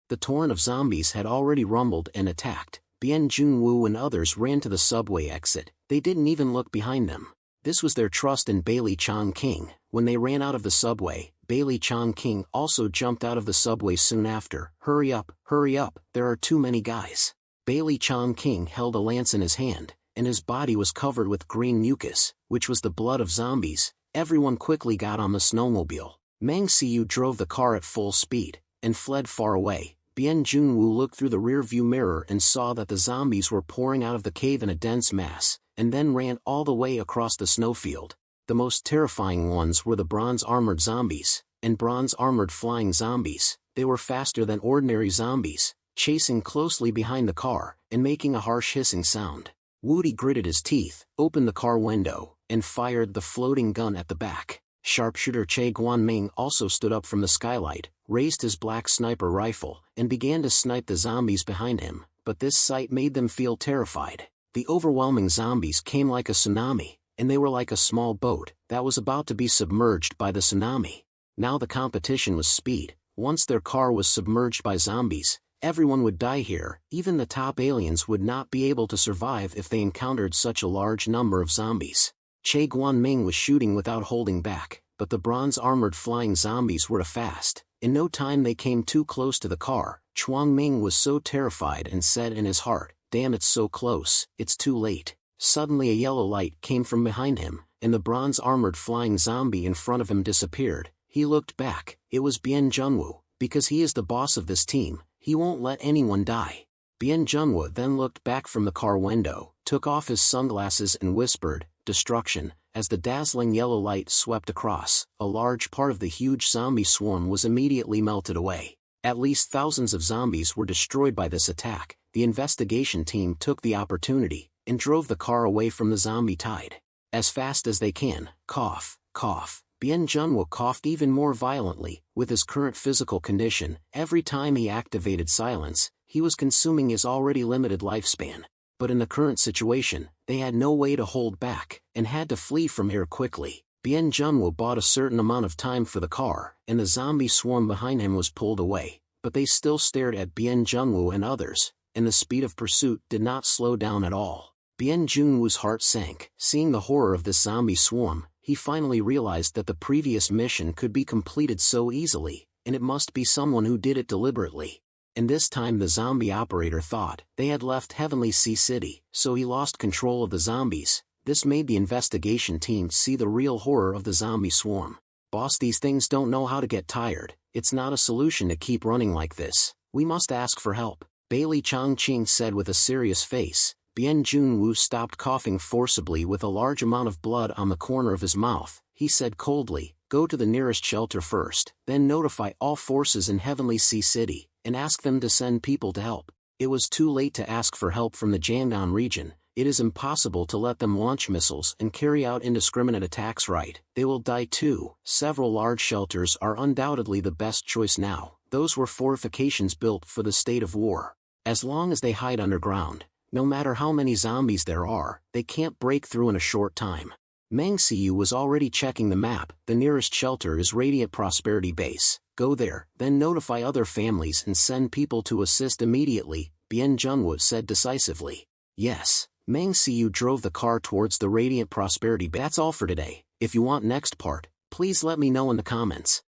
The torrent of zombies had already rumbled and attacked. Bien Junwoo and others ran to the subway exit. They didn't even look behind them. This was their trust in Bailey Chongqing. When they ran out of the subway, Bailey Chongqing also jumped out of the subway soon after. Hurry up, there are too many guys. Bailey Chongqing held a lance in his hand, and his body was covered with green mucus, which was the blood of zombies. Everyone quickly got on the snowmobile. Meng Siyu drove the car at full speed, and fled far away. Bien Junwoo looked through the rear-view mirror and saw that the zombies were pouring out of the cave in a dense mass, and then ran all the way across the snowfield. The most terrifying ones were the bronze-armored zombies, and bronze-armored flying zombies. They were faster than ordinary zombies, chasing closely behind the car, and making a harsh hissing sound. Woody gritted his teeth, opened the car window, and fired the floating gun at the back. Sharpshooter Che Guanming also stood up from the skylight, raised his black sniper rifle, and began to snipe the zombies behind him, but this sight made them feel terrified. The overwhelming zombies came like a tsunami, and they were like a small boat that was about to be submerged by the tsunami. Now the competition was speed. Once their car was submerged by zombies, everyone would die here. Even the top aliens would not be able to survive if they encountered such a large number of zombies. Che Guanming was shooting without holding back, but the bronze-armored flying zombies were fast. In no time they came too close to the car. Chuang Ming was so terrified and said in his heart, "Damn, it's so close, it's too late." Suddenly a yellow light came from behind him, and the bronze-armored flying zombie in front of him disappeared. He looked back. It was Bien Junwoo. Because he is the boss of this team, he won't let anyone die. Bien Junwoo then looked back from the car window, took off his sunglasses and whispered, "Destruction." As the dazzling yellow light swept across, a large part of the huge zombie swarm was immediately melted away. At least thousands of zombies were destroyed by this attack. The investigation team took the opportunity, and drove the car away from the zombie tide. As fast as they can. Cough, cough. Bien Junwoo coughed even more violently. With his current physical condition, every time he activated silence, he was consuming his already limited lifespan. But in the current situation, they had no way to hold back, and had to flee from here quickly. Bien Junwoo bought a certain amount of time for the car, and the zombie swarm behind him was pulled away. But they still stared at Bien Junwoo and others, and the speed of pursuit did not slow down at all. Bien Junwoo's heart sank. Seeing the horror of this zombie swarm, he finally realized that the previous mission could be completed so easily, and it must be someone who did it deliberately. And this time the zombie operator thought they had left Heavenly Sea City, so he lost control of the zombies. This made the investigation team see the real horror of the zombie swarm. "Boss, these things don't know how to get tired. It's not a solution to keep running like this. We must ask for help," Bailey Chongqing said with a serious face. Bien Junwoo stopped coughing forcibly with a large amount of blood on the corner of his mouth. He said coldly, "Go to the nearest shelter first, then notify all forces in Heavenly Sea City, and ask them to send people to help." It was too late to ask for help from the Jiangnan region. It is impossible to let them launch missiles and carry out indiscriminate attacks. Right, they will die too. Several large shelters are undoubtedly the best choice now. Those were fortifications built for the state of war. As long as they hide underground, no matter how many zombies there are, they can't break through in a short time. Meng Siyu was already checking the map. The nearest shelter is Radiant Prosperity Base. Go there, then notify other families and send people to assist immediately, Bien Junwoo said decisively. Yes. Meng Siyu drove the car towards the Radiant Prosperity Base. That's all for today. If you want next part, please let me know in the comments.